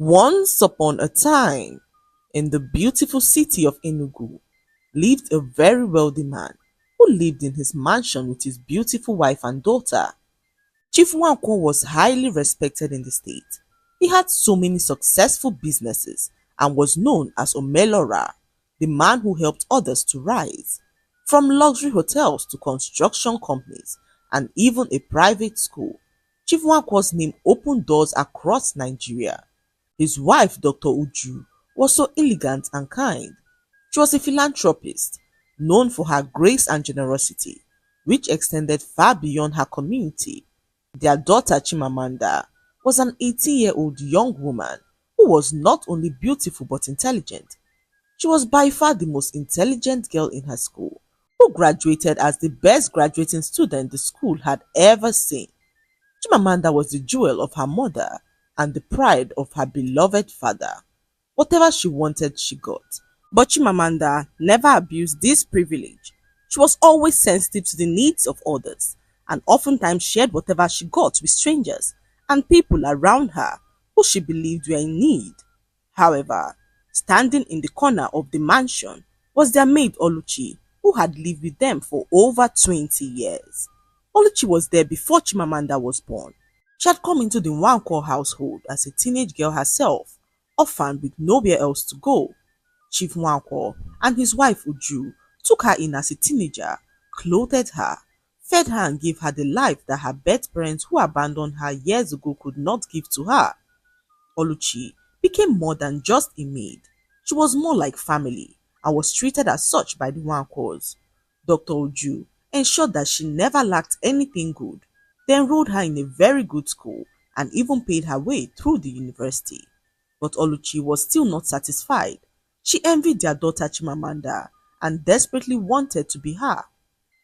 Once upon a time, in the beautiful city of Enugu, lived a very wealthy man who lived in his mansion with his beautiful wife and daughter. Chief Nwankwo was highly respected in the state. He had so many successful businesses and was known as Omelora, the man who helped others to rise. From luxury hotels to construction companies and even a private school, Chief Nwankwo's name opened doors across Nigeria. His wife, Dr. Uju, was so elegant and kind. She was a philanthropist, known for her grace and generosity, which extended far beyond her community. Their daughter Chimamanda was an 18-year-old young woman who was not only beautiful but intelligent. She was by far the most intelligent girl in her school, who graduated as the best graduating student the school had ever seen. Chimamanda was the jewel of her mother and the pride of her beloved father. Whatever she wanted, she got. But Chimamanda never abused this privilege. She was always sensitive to the needs of others and oftentimes shared whatever she got with strangers and people around her who she believed were in need. However, standing in the corner of the mansion was their maid Oluchi, who had lived with them for over 20 years. Oluchi was there before Chimamanda was born. She had come into the Nwankwo household as a teenage girl herself, orphaned with nowhere else to go. Chief Nwankwo and his wife Uju took her in as a teenager, clothed her, fed her and gave her the life that her birth parents who abandoned her years ago could not give to her. Oluchi became more than just a maid. She was more like family and was treated as such by the Nwankwos. Dr. Uju ensured that she never lacked anything good. They enrolled her in a very good school and even paid her way through the university. But Oluchi was still not satisfied. She envied their daughter Chimamanda and desperately wanted to be her.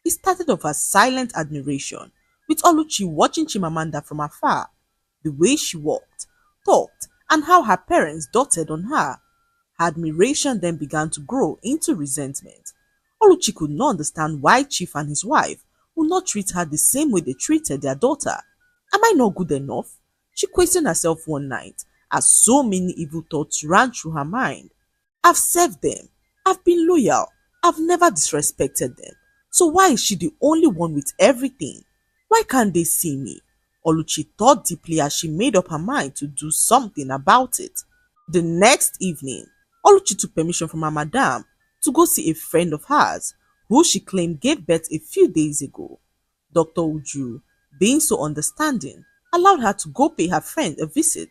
It started off as silent admiration, with Oluchi watching Chimamanda from afar, the way she walked, talked, and how her parents doted on her. Her admiration then began to grow into resentment. Oluchi could not understand why Chief and his wife would not treat her the same way they treated their daughter. Am I not good enough? She questioned herself one night as so many evil thoughts ran through her mind. I've served them. I've been loyal. I've never disrespected them. So why is she the only one with everything? Why can't they see me? Oluchi thought deeply as she made up her mind to do something about it. The next evening, Oluchi took permission from her madam to go see a friend of hers who she claimed gave birth a few days ago. Dr. Uju, being so understanding, allowed her to go pay her friend a visit,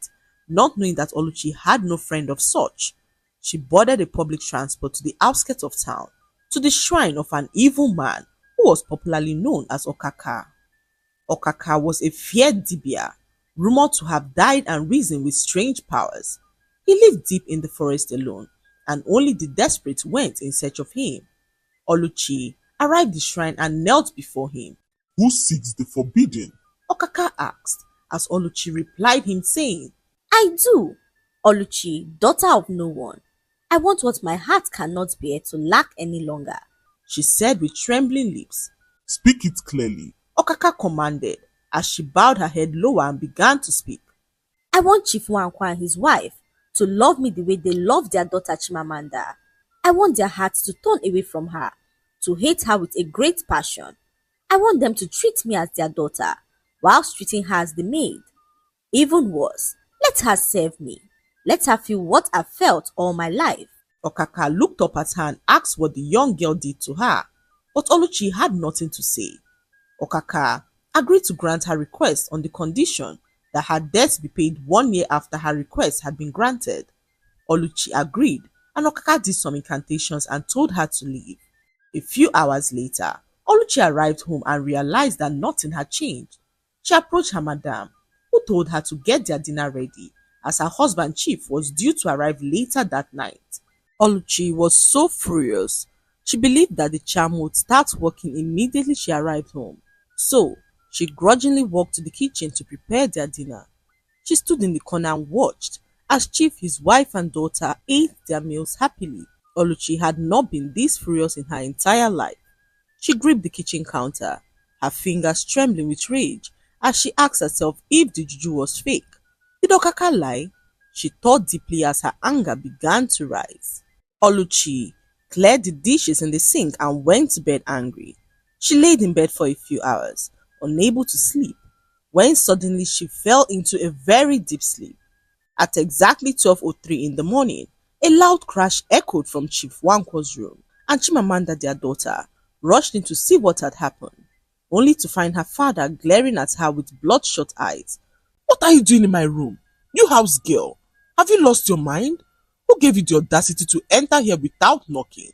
not knowing that Oluchi had no friend of such. She boarded a public transport to the outskirts of town, to the shrine of an evil man who was popularly known as Okaka. Okaka was a feared Dibia, rumored to have died and risen with strange powers. He lived deep in the forest alone, and only the desperate went in search of him. Oluchi arrived at the shrine and knelt before him. Who seeks the forbidden? Okaka asked, as Oluchi replied him saying, I do, Oluchi, daughter of no one. I want what my heart cannot bear to lack any longer. She said with trembling lips. Speak it clearly, Okaka commanded, as she bowed her head lower and began to speak. I want Chief Nwankwo and his wife to love me the way they love their daughter Chimamanda. I want their hearts to turn away from her, to hate her with a great passion. I want them to treat me as their daughter, whilst treating her as the maid. Even worse, let her serve me. Let her feel what I've felt all my life. Okaka looked up at her and asked what the young girl did to her, but Oluchi had nothing to say. Okaka agreed to grant her request on the condition that her debts be paid 1 year after her request had been granted. Oluchi agreed, and Okaka did some incantations and told her to leave. A few hours later, Oluchi arrived home and realized that nothing had changed. She approached her madam, who told her to get their dinner ready, as her husband Chief was due to arrive later that night. Oluchi was so furious. She believed that the charm would start working immediately she arrived home. So, she grudgingly walked to the kitchen to prepare their dinner. She stood in the corner and watched as Chief, his wife and daughter ate their meals happily. Oluchi had not been this furious in her entire life. She gripped the kitchen counter, her fingers trembling with rage as she asked herself if the juju was fake. Did Okaka lie? she thought deeply as her anger began to rise. Oluchi cleared the dishes in the sink and went to bed angry. She laid in bed for a few hours, unable to sleep, when suddenly she fell into a very deep sleep. At exactly 12:03 in the morning, a loud crash echoed from Chief Wankwo's room, and Chimamanda, their daughter, rushed in to see what had happened, only to find her father glaring at her with bloodshot eyes. What are you doing in my room? You house girl. Have you lost your mind? Who gave you the audacity to enter here without knocking?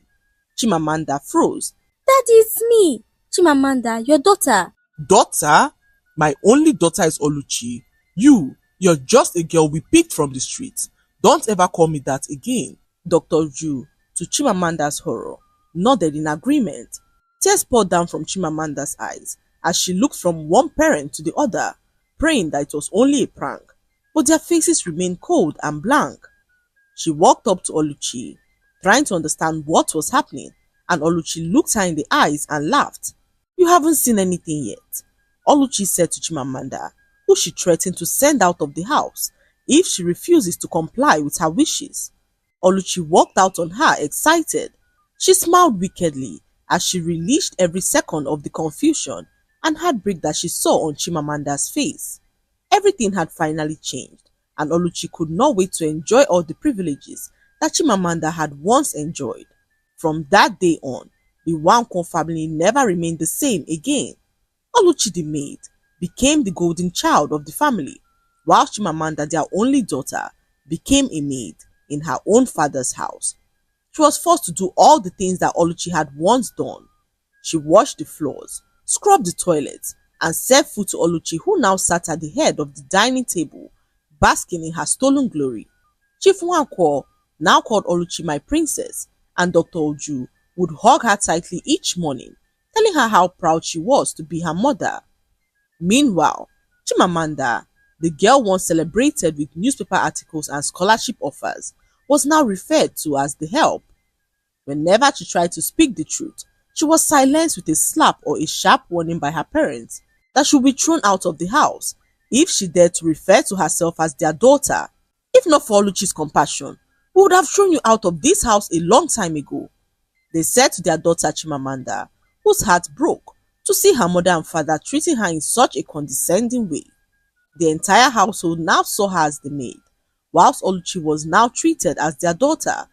Chimamanda froze. Daddy, it's me, Chimamanda, your daughter. Daughter? My only daughter is Oluchi. You're just a girl we picked from the street. Don't ever call me that again. Dr. Ju, to Chimamanda's horror, nodded in agreement. Tears poured down from Chimamanda's eyes as she looked from one parent to the other, praying that it was only a prank, but their faces remained cold and blank. She walked up to Oluchi, trying to understand what was happening, and Oluchi looked her in the eyes and laughed. You haven't seen anything yet, Oluchi said to Chimamanda, who she threatened to send out of the house if she refuses to comply with her wishes. Oluchi walked out on her excited. She smiled wickedly as she relished every second of the confusion and heartbreak that she saw on Chimamanda's face. Everything had finally changed, and Oluchi could not wait to enjoy all the privileges that Chimamanda had once enjoyed. From that day on, the Wankwo family never remained the same again. Oluchi the maid became the golden child of the family, while Chimamanda, their only daughter, became a maid in her own father's house. She was forced to do all the things that Oluchi had once done. She washed the floors, scrubbed the toilets, and served food to Oluchi, who now sat at the head of the dining table, basking in her stolen glory. Chief Wankwo now called Oluchi my princess, and Dr. Oju would hug her tightly each morning, telling her how proud she was to be her mother. Meanwhile, Chimamanda, the girl once celebrated with newspaper articles and scholarship offers, was now referred to as the help. Whenever she tried to speak the truth, she was silenced with a slap or a sharp warning by her parents that she would be thrown out of the house if she dared to refer to herself as their daughter. If not for Oluchi's compassion, we would have thrown you out of this house a long time ago, they said to their daughter Chimamanda, whose heart broke to see her mother and father treating her in such a condescending way. The entire household now saw her as the maid, whilst Oluchi was now treated as their daughter.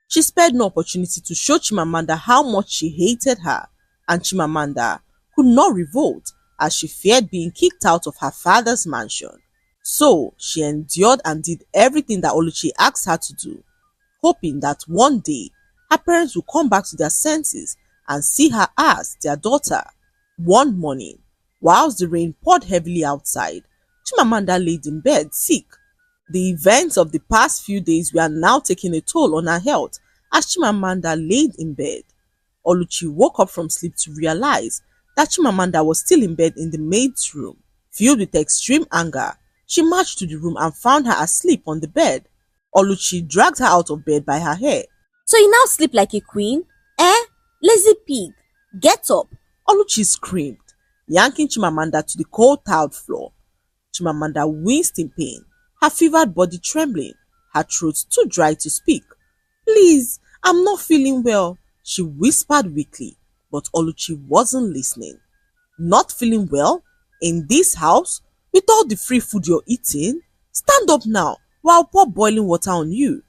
She spared no opportunity to show Chimamanda how much she hated her, and Chimamanda could not revolt as she feared being kicked out of her father's mansion. So she endured and did everything that Oluchi asked her to do, hoping that one day her parents would come back to their senses and see her as their daughter. One morning, whilst the rain poured heavily outside, Chimamanda laid in bed sick. The events of the past few days were now taking a toll on her health as Chimamanda laid in bed. Oluchi woke up from sleep to realize that Chimamanda was still in bed in the maid's room. Filled with extreme anger, she marched to the room and found her asleep on the bed. Oluchi dragged her out of bed by her hair. So you now sleep like a queen? Eh? Lazy pig. Get up. Oluchi screamed, yanking Chimamanda to the cold tiled floor. Chimamanda winced in pain, her fevered body trembling, her throat too dry to speak. Please, I'm not feeling well, she whispered weakly, but Oluchi wasn't listening. Not feeling well? In this house? With all the free food you're eating? Stand up now, or I'll pour boiling water on you.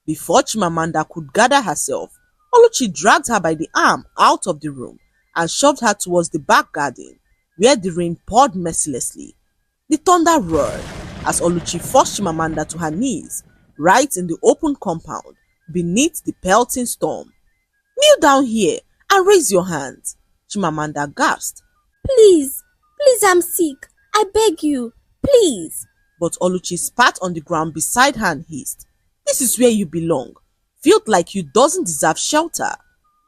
Before Chimamanda could gather herself, Oluchi dragged her by the arm out of the room and shoved her towards the back garden, where the rain poured mercilessly. The thunder roared as Oluchi forced Chimamanda to her knees, right in the open compound, beneath the pelting storm. Kneel down here and raise your hands, Chimamanda gasped. Please, I'm sick. I beg you, please. But Oluchi spat on the ground beside her and hissed, This is where you belong. Felt like you doesn't deserve shelter.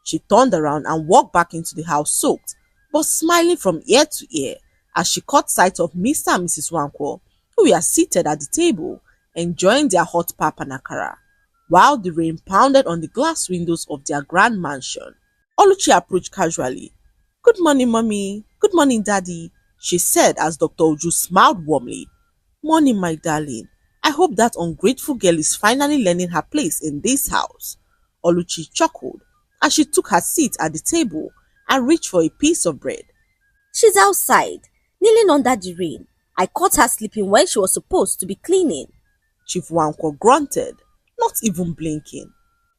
She turned around and walked back into the house soaked, but smiling from ear to ear as she caught sight of Mr. and Mrs. Wankwo, who were seated at the table, enjoying their hot pap and akara, while the rain pounded on the glass windows of their grand mansion. Oluchi approached casually. Good morning, mommy. Good morning, daddy, she said as Dr. Oju smiled warmly. Morning, my darling. I hope that ungrateful girl is finally learning her place in this house. Oluchi chuckled as she took her seat at the table and reached for a piece of bread. She's outside, kneeling under the rain. I caught her sleeping when she was supposed to be cleaning. Chief Wanko grunted, not even blinking.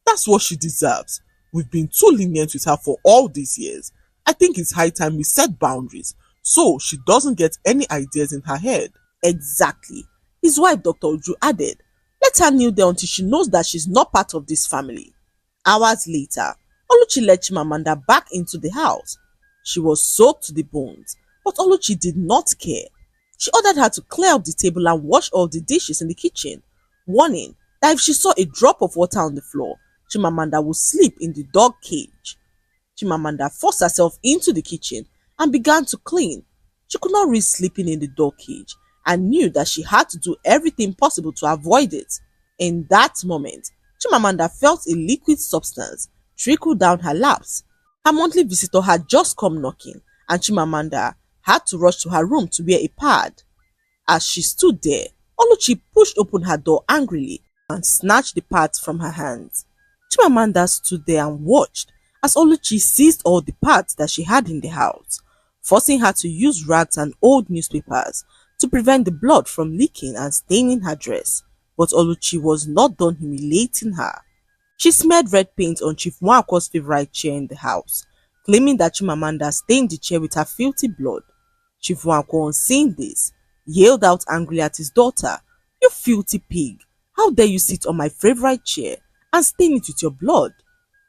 That's what she deserves. We've been too lenient with her for all these years. I think it's high time we set boundaries so she doesn't get any ideas in her head. Exactly. His wife, Dr. Uju, added, let her kneel there until she knows that she's not part of this family. Hours later, Oluchi led Chimamanda back into the house. She was soaked to the bones, but Oluchi did not care. She ordered her to clear up the table and wash all the dishes in the kitchen, warning that if she saw a drop of water on the floor, Chimamanda would sleep in the dog cage. Chimamanda forced herself into the kitchen and began to clean. She could not risk sleeping in the dog cage and knew that she had to do everything possible to avoid it. In that moment, Chimamanda felt a liquid substance trickle down her laps. Her monthly visitor had just come knocking, and Chimamanda had to rush to her room to wear a pad. As she stood there, Oluchi pushed open her door angrily and snatched the pads from her hands. Chimamanda stood there and watched as Oluchi seized all the pads that she had in the house, forcing her to use rags and old newspapers to prevent the blood from leaking and staining her dress. But Oluchi was not done humiliating her. She smeared red paint on Chief Nwankwo's favorite chair in the house, claiming that Chimamanda stained the chair with her filthy blood. Chief Nwankwo, on seeing this, yelled out angrily at his daughter, "You filthy pig! How dare you sit on my favorite chair and stain it with your blood?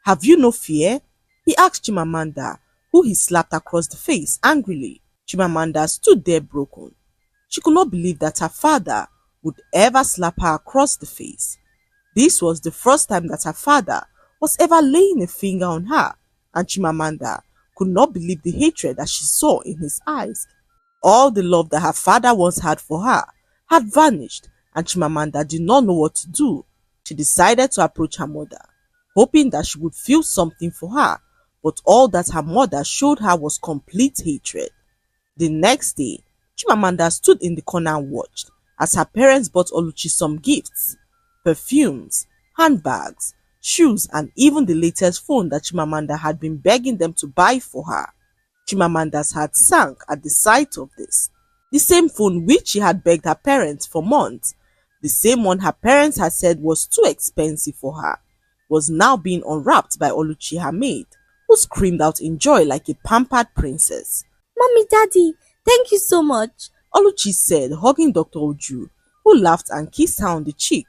Have you no fear?" he asked Chimamanda, who he slapped across the face angrily. Chimamanda stood there broken. She could not believe that her father would ever slap her across the face. This was the first time that her father was ever laying a finger on her, and Chimamanda could not believe the hatred that she saw in his eyes. All the love that her father once had for her had vanished, and Chimamanda did not know what to do. She decided to approach her mother, hoping that she would feel something for her, but all that her mother showed her was complete hatred. The next day, Chimamanda stood in the corner and watched as her parents bought Oluchi some gifts: perfumes, handbags, shoes, and even the latest phone that Chimamanda had been begging them to buy for her. Chimamanda's heart sank at the sight of this. The same phone which she had begged her parents for months, the same one her parents had said was too expensive for her, was now being unwrapped by Oluchi, her maid, who screamed out in joy like a pampered princess. Mommy, Daddy, thank you so much, Oluchi said, hugging Dr. Uju, who laughed and kissed her on the cheek.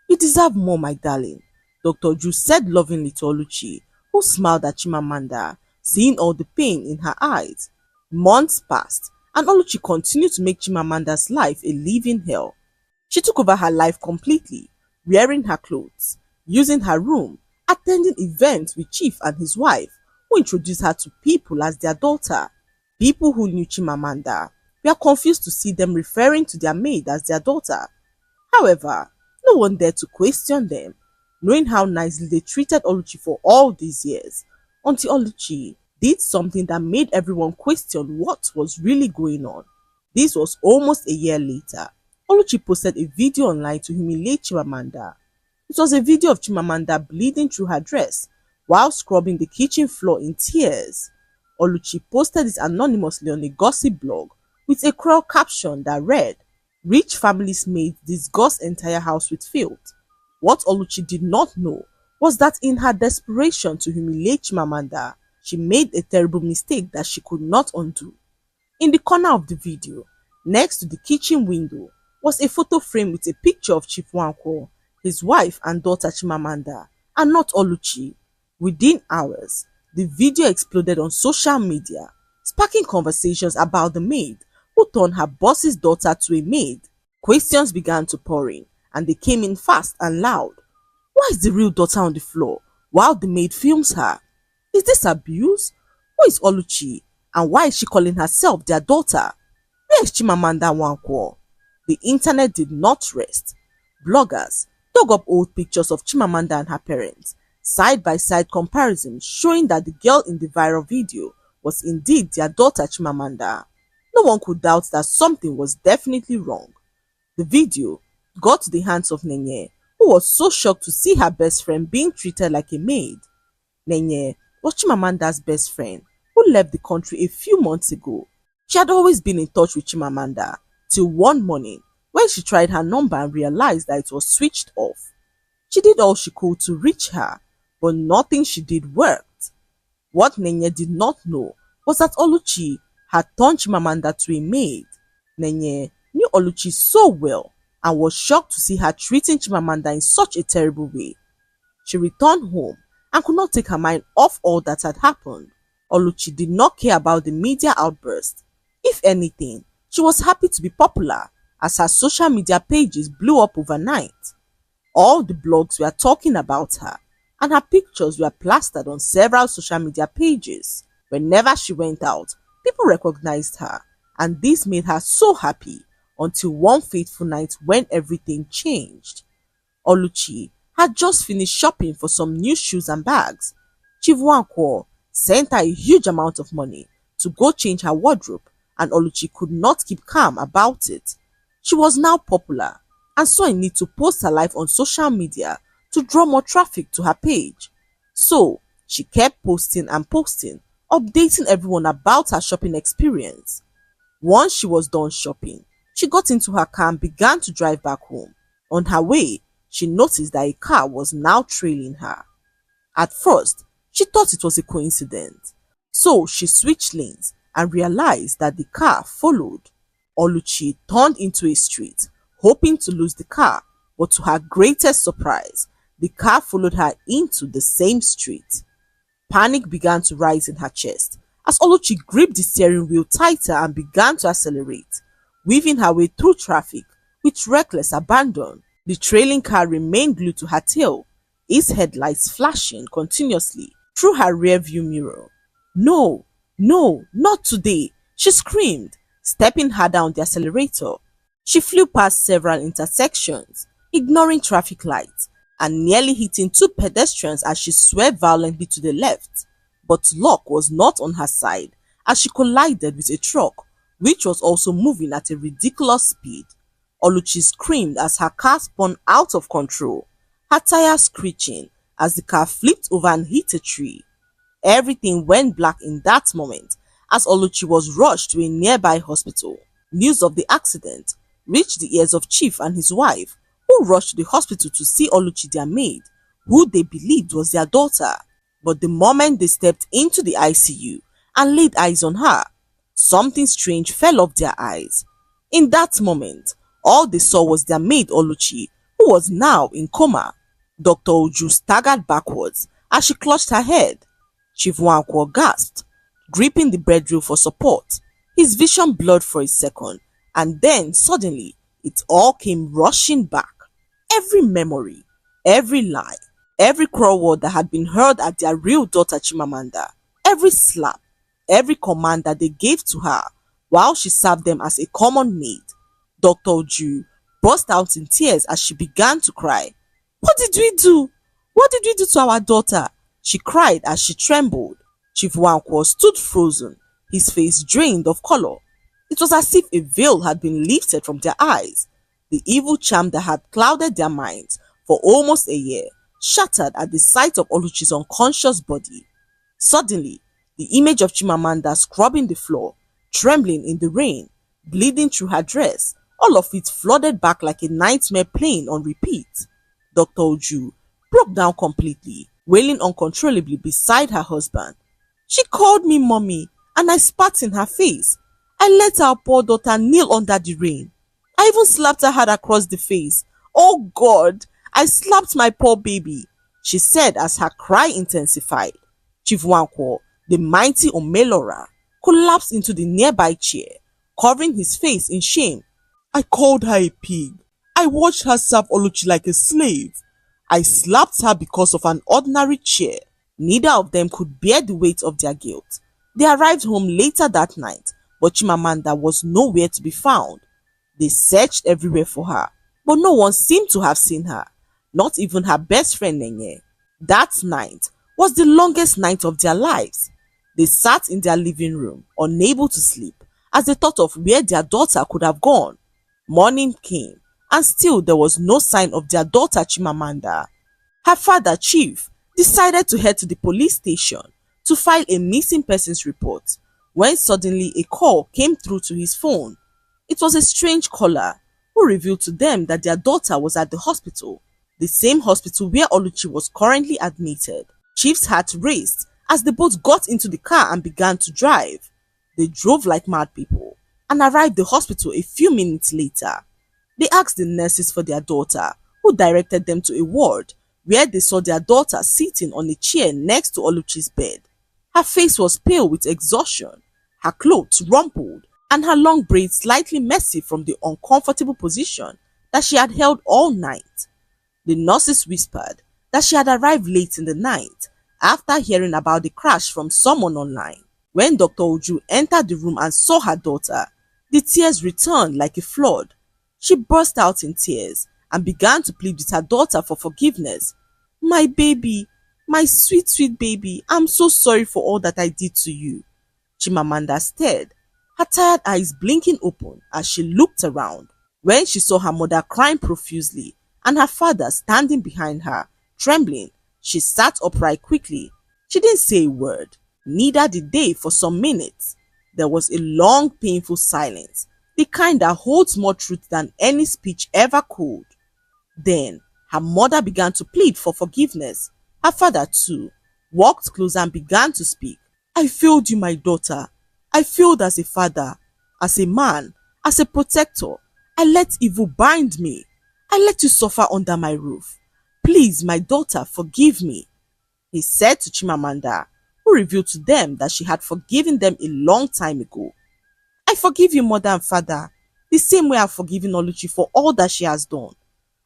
You deserve more, my darling, Dr. Uju said lovingly to Oluchi, who smiled at Chimamanda, seeing all the pain in her eyes. Months passed, and Oluchi continued to make Chimamanda's life a living hell. She took over her life completely, wearing her clothes, using her room, attending events with Chief and his wife, who introduced her to people as their daughter. People who knew Chimamanda were confused to see them referring to their maid as their daughter. However, no one dared to question them, knowing how nicely they treated Oluchi for all these years, until Oluchi did something that made everyone question what was really going on. This was almost a year later. Oluchi posted a video online to humiliate Chimamanda. It was a video of Chimamanda bleeding through her dress while scrubbing the kitchen floor in tears. Oluchi posted it anonymously on a gossip blog with a cruel caption that read, "Rich families made disgust entire house with filth." What Oluchi did not know was that in her desperation to humiliate Chimamanda, she made a terrible mistake that she could not undo. In the corner of the video, next to the kitchen window, was a photo frame with a picture of Chief Nwankwo, his wife and daughter Chimamanda, and not Oluchi. Within hours, the video exploded on social media, sparking conversations about the maid who turned her boss's daughter to a maid. Questions began to pour in, and they came in fast and loud. Why is the real daughter on the floor while the maid films her? Is this abuse? Who is Oluchi, and why is she calling herself their daughter? Where is Chimamanda Nwankwo? The internet did not rest. Bloggers dug up old pictures of Chimamanda and her parents, side-by-side comparisons showing that the girl in the viral video was indeed their daughter Chimamanda. No one could doubt that something was definitely wrong. The video, got to the hands of Nenye, who was so shocked to see her best friend being treated like a maid. Nenye was Chimamanda's best friend, who left the country a few months ago. She had always been in touch with Chimamanda till one morning when she tried her number and realized that it was switched off. She did all she could to reach her, but nothing she did worked. What Nenye did not know was that Oluchi had turned Chimamanda to a maid. Nenye knew Oluchi so well and was shocked to see her treating Chimamanda in such a terrible way. She returned home and could not take her mind off all that had happened. Oluchi did not care about the media outburst. If anything, she was happy to be popular as her social media pages blew up overnight. All the blogs were talking about her and her pictures were plastered on several social media pages. Whenever she went out, people recognized her, and this made her so happy until one fateful night when everything changed. Oluchi had just finished shopping for some new shoes and bags. Chief Nwankwo sent her a huge amount of money to go change her wardrobe, and Oluchi could not keep calm about it. She was now popular and saw a need to post her life on social media to draw more traffic to her page. So she kept posting and posting, updating everyone about her shopping experience. Once she was done shopping, she got into her car and began to drive back home. On her way, she noticed that a car was now trailing her. At first, she thought it was a coincidence, so she switched lanes and realized that the car followed. Oluchi turned into a street, hoping to lose the car, but to her greatest surprise, the car followed her into the same street. Panic began to rise in her chest as Oluchi gripped the steering wheel tighter and began to accelerate, weaving her way through traffic with reckless abandon. The trailing car remained glued to her tail, its headlights flashing continuously through her rearview mirror. No, no, not today, she screamed, stepping harder on the accelerator. She flew past several intersections, ignoring traffic lights, and nearly hitting two pedestrians as she swerved violently to the left. But luck was not on her side as she collided with a truck, which was also moving at a ridiculous speed. Oluchi screamed as her car spun out of control, her tires screeching as the car flipped over and hit a tree. Everything went black in that moment as Oluchi was rushed to a nearby hospital. News of the accident reached the ears of Chief and his wife, who rushed to the hospital to see Oluchi, their maid, who they believed was their daughter. But the moment they stepped into the ICU and laid eyes on her, something strange fell off their eyes. In that moment, all they saw was their maid Oluchi, who was now in coma. Dr. Oju staggered backwards as she clutched her head. Chief Nwankwo gasped, gripping the bed rail for support. His vision blurred for a second, and then suddenly it all came rushing back. Every memory, every lie, every cruel word that had been heard at their real daughter Chimamanda, every slap, every command that they gave to her while she served them as a common maid. Dr. Oju burst out in tears as she began to cry. "What did we do? What did we do to our daughter?" she cried as she trembled. Chief Nwankwo stood frozen, his face drained of color. It was as if a veil had been lifted from their eyes. The evil charm that had clouded their minds for almost a year shattered at the sight of Oluchi's unconscious body. Suddenly, the image of Chimamanda scrubbing the floor, trembling in the rain, bleeding through her dress, all of it flooded back like a nightmare playing on repeat. Dr. Oju broke down completely, wailing uncontrollably beside her husband. "She called me mommy and I spat in her face. I let our poor daughter kneel under the rain. I even slapped her hard across the face. Oh God, I slapped my poor baby," she said as her cry intensified. Chief Nwankwo, the mighty Omelora, collapsed into the nearby chair, covering his face in shame. "I called her a pig. I watched her serve Oluchi like a slave. I slapped her because of an ordinary chair." Neither of them could bear the weight of their guilt. They arrived home later that night, but Chimamanda was nowhere to be found. They searched everywhere for her, but no one seemed to have seen her, not even her best friend Nenye. That night was the longest night of their lives. They sat in their living room, unable to sleep, as they thought of where their daughter could have gone. Morning came, and still there was no sign of their daughter Chimamanda. Her father, Chief, decided to head to the police station to file a missing persons report when suddenly a call came through to his phone. It was a strange caller who revealed to them that their daughter was at the hospital, the same hospital where Oluchi was currently admitted. Chief's heart raced as they both got into the car and began to drive. They drove like mad people and arrived at the hospital a few minutes later. They asked the nurses for their daughter, who directed them to a ward where they saw their daughter sitting on a chair next to Oluchi's bed. Her face was pale with exhaustion, her clothes rumpled, and her long braids slightly messy from the uncomfortable position that she had held all night. The nurses whispered that she had arrived late in the night after hearing about the crash from someone online. When Dr. Uju entered the room and saw her daughter, the tears returned like a flood. She burst out in tears and began to plead with her daughter for forgiveness. "My baby, my sweet, sweet baby, I'm so sorry for all that I did to you." Chimamanda stared, her tired eyes blinking open as she looked around. When she saw her mother crying profusely and her father standing behind her, trembling, she sat upright quickly. She didn't say a word, neither did they for some minutes. There was a long, painful silence, the kind that holds more truth than any speech ever could. Then her mother began to plead for forgiveness. Her father, too, walked closer and began to speak. "I failed you, my daughter. I failed as a father, as a man, as a protector. I let evil bind me. I let you suffer under my roof. Please, my daughter, forgive me," he said to Chimamanda, who revealed to them that she had forgiven them a long time ago. "I forgive you, mother and father, the same way I've forgiven Oluchi for all that she has done.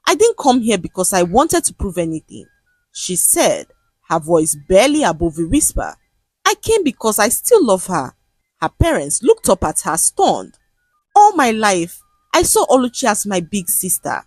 I didn't come here because I wanted to prove anything," she said, her voice barely above a whisper. "I came because I still love her." Her parents looked up at her stunned. "All my life, I saw Oluchi as my big sister,"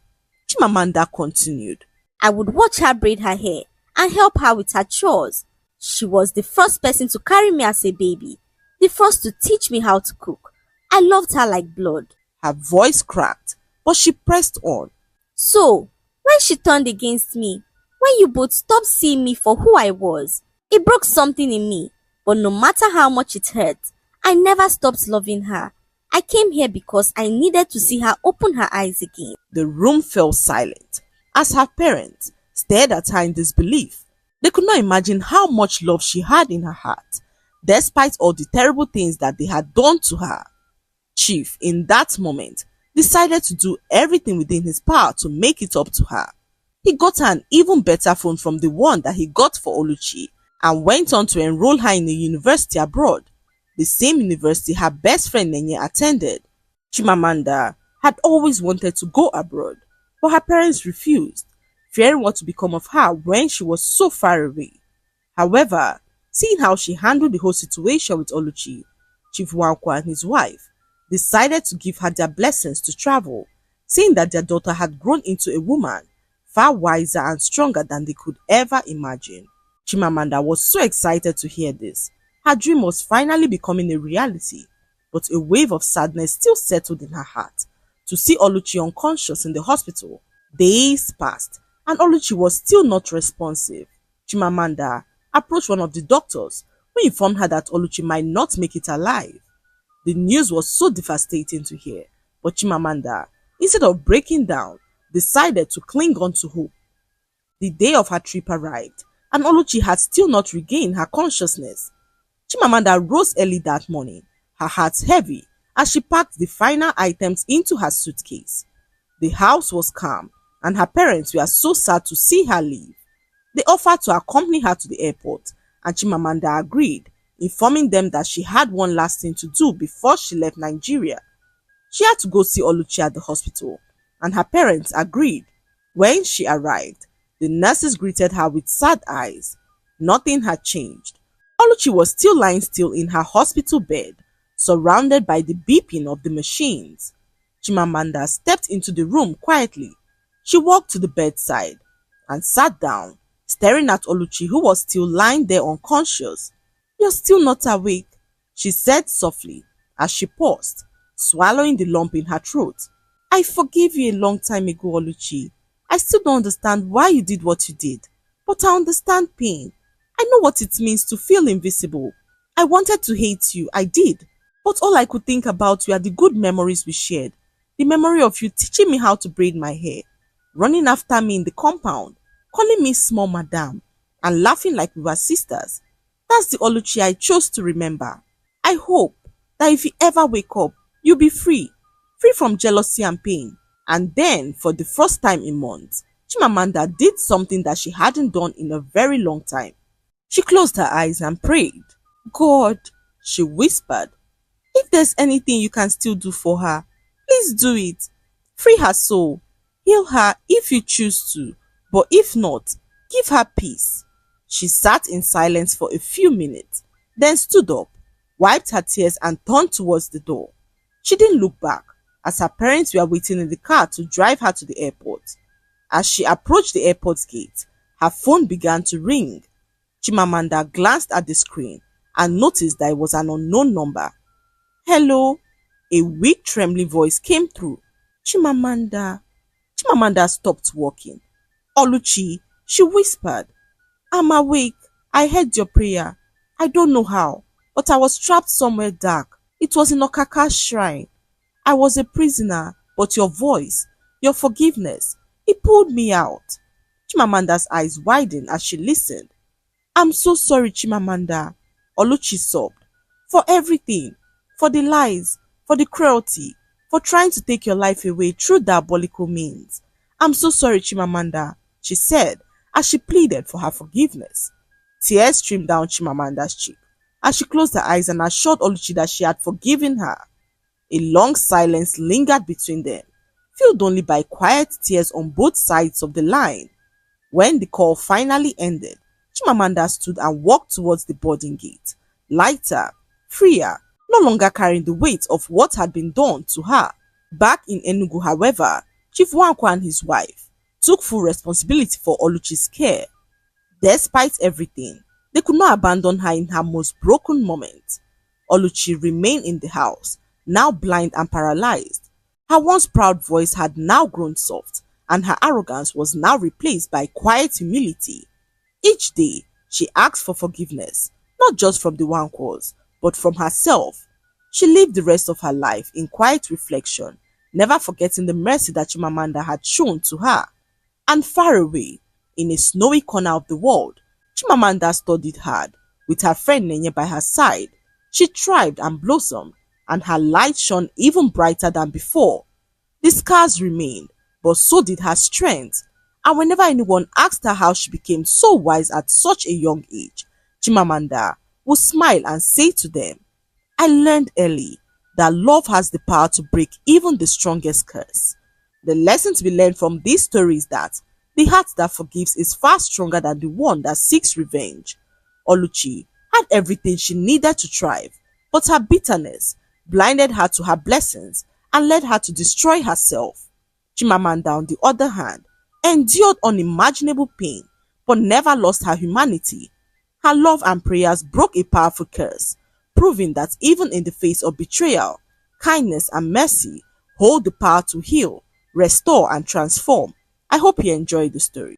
Chimamanda continued. I would watch her braid her hair and help her with her chores. She was the first person to carry me as a baby, the first to teach me how to cook. I loved her like blood. Her voice cracked, but she pressed on. So, when she turned against me, when you both stopped seeing me for who I was, it broke something in me. But no matter how much it hurt, I never stopped loving her. I came here because I needed to see her open her eyes again. The room fell silent as her parents stared at her in disbelief. They could not imagine how much love she had in her heart, despite all the terrible things that they had done to her. Chief, in that moment, decided to do everything within his power to make it up to her. He got her an even better phone from the one that he got for Oluchi and went on to enroll her in a university abroad, the same university her best friend Nenye attended. Chimamanda had always wanted to go abroad, but her parents refused, fearing what would become of her when she was so far away. However, seeing how she handled the whole situation with Oluchi, Chief Nwankwo and his wife decided to give her their blessings to travel, seeing that their daughter had grown into a woman far wiser and stronger than they could ever imagine. Chimamanda was so excited to hear this. Her dream was finally becoming a reality, but a wave of sadness still settled in her heart to see Oluchi unconscious in the hospital. Days passed and Oluchi was still not responsive. Chimamanda approached one of the doctors, who informed her that Oluchi might not make it alive. The news was so devastating to hear, but Chimamanda, instead of breaking down, decided to cling on to hope. The day of her trip arrived, and Oluchi had still not regained her consciousness. Chimamanda rose early that morning, her heart heavy, as she packed the final items into her suitcase. The house was calm, and her parents were so sad to see her leave. They offered to accompany her to the airport, and Chimamanda agreed, informing them that she had one last thing to do before she left Nigeria. She had to go see Oluchi at the hospital, and her parents agreed. When she arrived, the nurses greeted her with sad eyes. Nothing had changed. Oluchi was still lying still in her hospital bed, surrounded by the beeping of the machines. Chimamanda stepped into the room quietly. She walked to the bedside and sat down, staring at Oluchi, who was still lying there unconscious. "You're still not awake," she said softly as she paused, swallowing the lump in her throat. I forgave you a long time ago, Oluchi. I still don't understand why you did what you did, but I understand pain. I know what it means to feel invisible. I wanted to hate you, I did, but all I could think about were the good memories we shared. The memory of you teaching me how to braid my hair, running after me in the compound, calling me small madam, and laughing like we were sisters. That's the Oluchi I chose to remember. I hope that if you ever wake up, you'll be free, free from jealousy and pain. And then, for the first time in months, Chimamanda did something that she hadn't done in a very long time. She closed her eyes and prayed. God, she whispered, if there's anything you can still do for her, please do it. Free her soul. Heal her if you choose to, but if not, give her peace. She sat in silence for a few minutes, then stood up, wiped her tears and turned towards the door. She didn't look back, as her parents were waiting in the car to drive her to the airport. As she approached the airport gate, her phone began to ring. Chimamanda glanced at the screen and noticed that it was an unknown number. Hello? A weak, trembling voice came through. Chimamanda. Chimamanda stopped walking. Oluchi, she whispered. I'm awake. I heard your prayer. I don't know how, but I was trapped somewhere dark. It was in Okaka's shrine. I was a prisoner, but your voice, your forgiveness, it pulled me out. Chimamanda's eyes widened as she listened. I'm so sorry, Chimamanda, Oluchi sobbed, for everything, for the lies, for the cruelty, for trying to take your life away through diabolical means. I'm so sorry, Chimamanda, she said as she pleaded for her forgiveness. Tears streamed down Chimamanda's cheek as she closed her eyes and assured Oluchi that she had forgiven her. A long silence lingered between them, filled only by quiet tears on both sides of the line. When the call finally ended, Chimamanda stood and walked towards the boarding gate, lighter, freer, no longer carrying the weight of what had been done to her. Back in Enugu, however, Chief Nwankwo and his wife took full responsibility for Oluchi's care. Despite everything, they could not abandon her in her most broken moment. Oluchi remained in the house, now blind and paralyzed. Her once proud voice had now grown soft, and her arrogance was now replaced by quiet humility. Each day, she asked for forgiveness, not just from the Nwankwos, but from herself. She lived the rest of her life in quiet reflection, never forgetting the mercy that Chimamanda had shown to her. And far away, in a snowy corner of the world, Chimamanda studied hard, with her friend Nenye by her side. She thrived and blossomed, and her light shone even brighter than before. The scars remained, but so did her strength. And whenever anyone asked her how she became so wise at such a young age, Chimamanda would smile and say to them, I learned early that love has the power to break even the strongest curse. The lesson to be learned from this story is that the heart that forgives is far stronger than the one that seeks revenge. Oluchi had everything she needed to thrive, but her bitterness blinded her to her blessings and led her to destroy herself. Chimamanda, on the other hand, endured unimaginable pain but never lost her humanity. Her love and prayers broke a powerful curse, proving that even in the face of betrayal, kindness and mercy hold the power to heal, restore and transform. I hope you enjoyed the story.